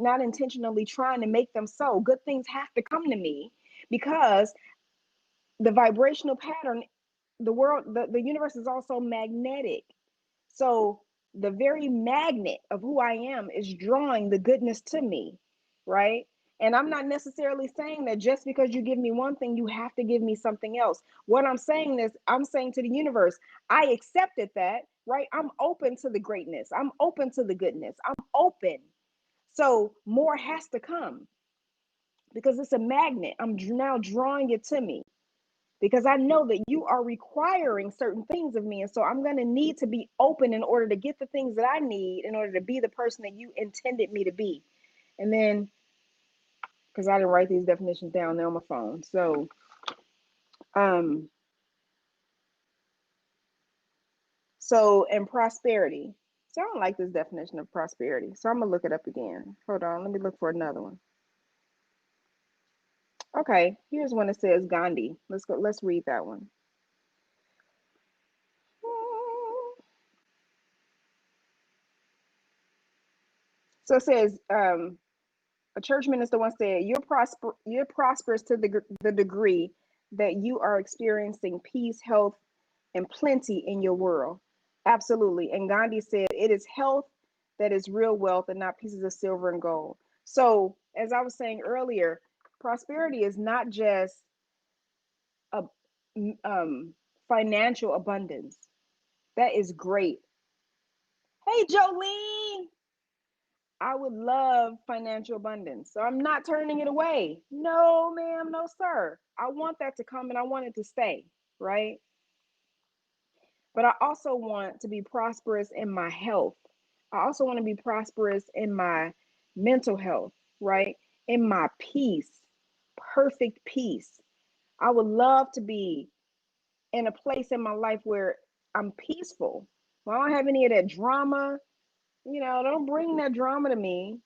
not intentionally trying to make them so. Good things have to come to me because the vibrational pattern, the universe is also magnetic. So the very magnet of who I am is drawing the goodness to me, right? And I'm not necessarily saying that just because you give me one thing, you have to give me something else. What I'm saying is, I'm saying to the universe, I accepted that, right? I'm open to the greatness. I'm open to the goodness. I'm open. So more has to come because it's a magnet. I'm now drawing it to me because I know that you are requiring certain things of me. And so I'm going to need to be open in order to get the things that I need in order to be the person that you intended me to be. And then, because I didn't write these definitions down, they're on my phone. Um, so in prosperity. So I don't like this definition of prosperity. So I'm going to look it up again. Hold on. Let me look for another one. Okay. Here's one that says Gandhi. Let's go. Let's read that one. So it says, a church minister once said, you're prosperous to the degree that you are experiencing peace, health, and plenty in your world. Absolutely. And Gandhi said, it is health that is real wealth and not pieces of silver and gold. So, as I was saying earlier, prosperity is not just a financial abundance. That is great. Hey, Jolene. I would love financial abundance. So I'm not turning it away. No, ma'am, no, sir. I want that to come and I want it to stay, right? But I also want to be prosperous in my health. I also want to be prosperous in my mental health, right? In my peace, perfect peace. I would love to be in a place in my life where I'm peaceful. Well, I don't have any of that drama. Don't bring that drama to me.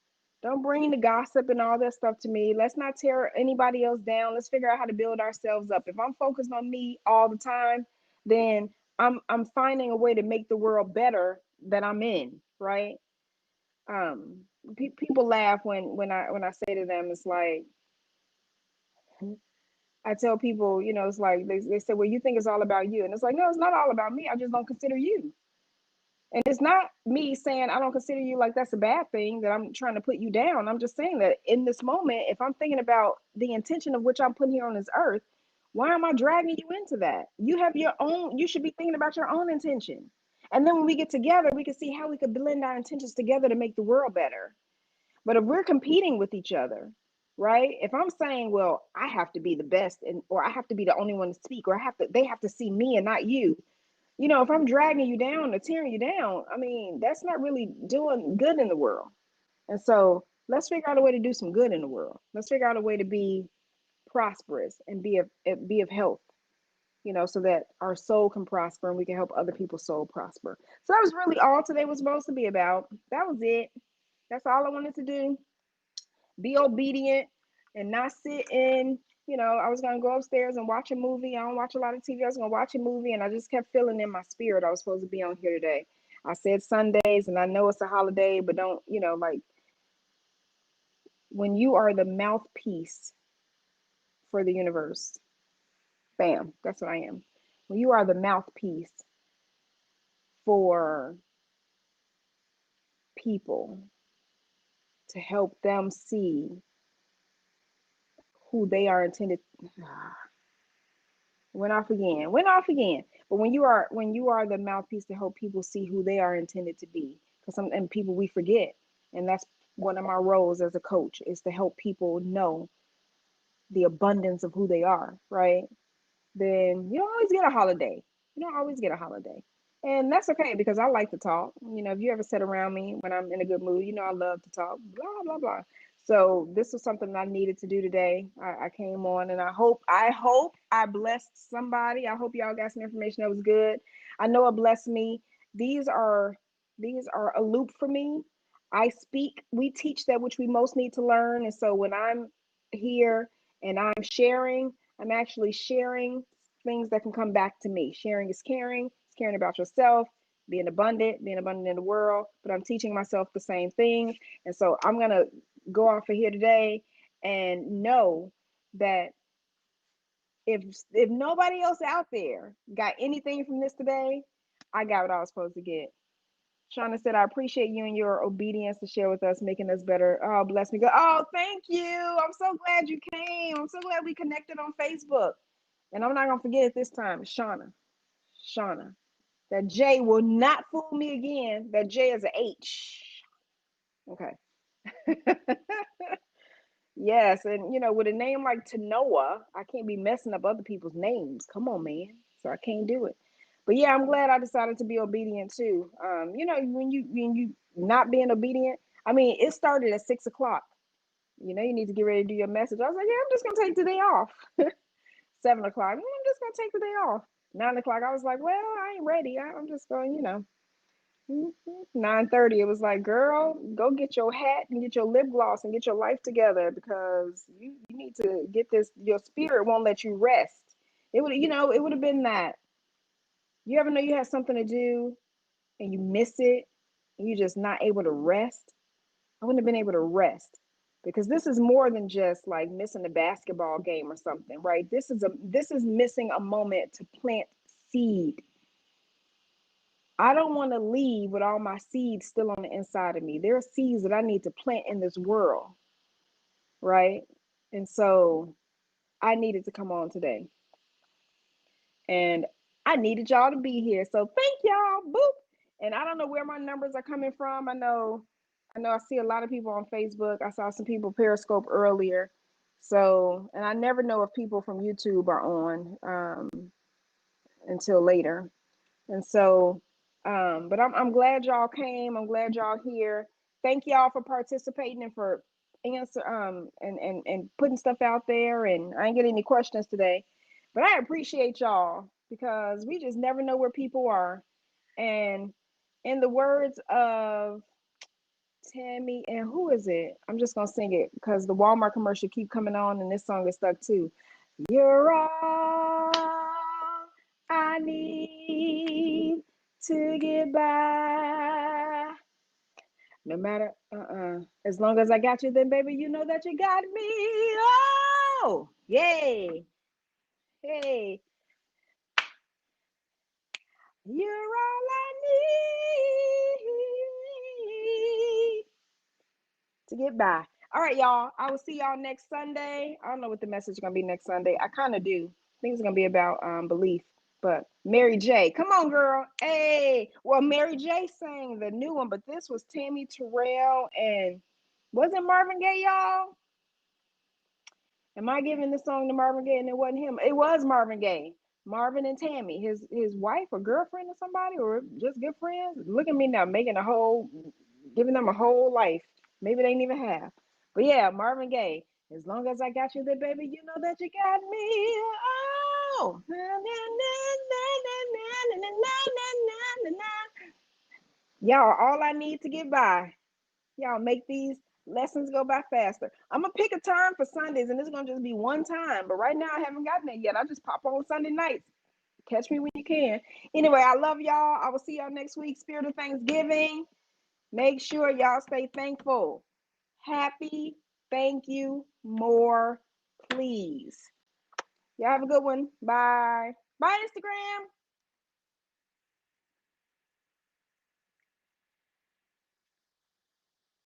Don't bring the gossip and all that stuff to me. Let's not tear anybody else down. Let's figure out how to build ourselves up. If I'm focused on me all the time, then I'm finding a way to make the world better that I'm in, right? um people laugh when I say to them, it's like, I tell people, it's like they say, well, you think it's all about you. And it's like, no, it's not all about me. I just don't consider you. And it's not me saying I don't consider you like that's a bad thing, that I'm trying to put you down. I'm just saying that in this moment, if I'm thinking about the intention of which I'm putting here on this earth, why am I dragging you into that? You have your own, you should be thinking about your own intention. And then when we get together, we can see how we could blend our intentions together to make the world better. But if we're competing with each other, right? If I'm saying, well, I have to be the best, and or I have to be the only one to speak, or they have to see me and not you. If I'm dragging you down or tearing you down, I mean, that's not really doing good in the world. And so let's figure out a way to do some good in the world. Let's figure out a way to be prosperous and be of health, so that our soul can prosper and we can help other people's soul prosper. So that was really all today was supposed to be about. That was it. That's all I wanted to do. Be obedient and not sit in. I was gonna go upstairs and watch a movie. I don't watch a lot of TV. I was gonna watch a movie, and I just kept feeling in my spirit I was supposed to be on here today. I said Sundays, and I know it's a holiday, but don't, like, when you are the mouthpiece for the universe, bam, that's what I am. When you are the mouthpiece for people to help them see who they are intended. Went off again. But when you are the mouthpiece to help people see who they are intended to be, because and people, we forget, and that's one of my roles as a coach, is to help people know the abundance of who they are, right? Then you don't always get a holiday. You don't always get a holiday. And that's okay, because I like to talk. If you ever sit around me when I'm in a good mood, I love to talk, blah, blah, blah. So this was something I needed to do today. I came on, and I hope I blessed somebody. I hope y'all got some information that was good. I know it blessed me. These are a loop for me. We teach that which we most need to learn. And so when I'm here and I'm sharing, I'm actually sharing things that can come back to me. Sharing is caring. It's caring about yourself, being abundant in the world. But I'm teaching myself the same things. And so I'm going to go off of here today and know that if nobody else out there got anything from this today, I got what I was supposed to get. Shauna said, I appreciate you and your obedience to share with us, making us better. Oh, bless me. Oh, thank you. I'm so glad you came. I'm so glad we connected on Facebook. And I'm not going to forget it this time. Shauna. Shauna. That J will not fool me again. That J is a H. Okay. Yes. And, with a name like Tanoa, I can't be messing up other people's names. Come on, man. So I can't do it. But yeah, I'm glad I decided to be obedient too. When you not being obedient, I mean, it started at 6 o'clock. You need to get ready to do your message. I was like, yeah, I'm just gonna take today off. 7 o'clock, I'm just gonna take the day off. 9 o'clock, I was like, well, I ain't ready. I'm just going. 9:30, it was like, girl, go get your hat and get your lip gloss and get your life together, because you need to get this. Your spirit won't let you rest. It would have been that. You ever know you have something to do and you miss it and you're just not able to rest? I wouldn't have been able to rest, because this is more than just like missing a basketball game or something, right? This is missing a moment to plant seed. I don't want to leave with all my seeds still on the inside of me. There are seeds that I need to plant in this world, right? And so I needed to come on today. And I needed y'all to be here. So thank y'all. Boop. And I don't know where my numbers are coming from. I see a lot of people on Facebook. I saw some people Periscope earlier. So, and I never know if people from YouTube are on until later. And so, but I'm glad y'all came. I'm glad y'all here. Thank y'all for participating and for and putting stuff out there. And I ain't getting any questions today, but I appreciate y'all, because we just never know where people are. And in the words of Tammy, and who is it? I'm just gonna sing it because the Walmart commercial keep coming on, and this song is stuck too. You're all I need to get by. No matter, as long as I got you, then baby, you know that you got me. Oh, yay. Hey, you're all I need to get by. All right, y'all. I will see y'all next Sunday. I don't know what the message is gonna be next Sunday. I kind of do. I think it's gonna be about belief. But Mary J, come on, girl. Hey, well, Mary J sang the new one, but this was Tammy Terrell and wasn't Marvin Gaye, y'all? Am I giving the song to Marvin Gaye and it wasn't him? It was Marvin Gaye. Marvin and Tammy, his wife or girlfriend or somebody, or just good friends. Look at me now, making a whole, giving them a whole life. Maybe they didn't even have. But yeah, Marvin Gaye. As long as I got you there, baby, you know that you got me. Oh, y'all, all I need to get by. Y'all make these lessons go by faster. I'm gonna pick a time for Sundays, and it's gonna just be one time. But right now, I haven't gotten it yet. I just pop on Sunday nights. Catch me when you can. Anyway, I love y'all. I will see y'all next week. Spirit of Thanksgiving. Make sure y'all stay thankful. Happy. Thank you. More, please. Y'all have a good one. Bye. Bye, Instagram.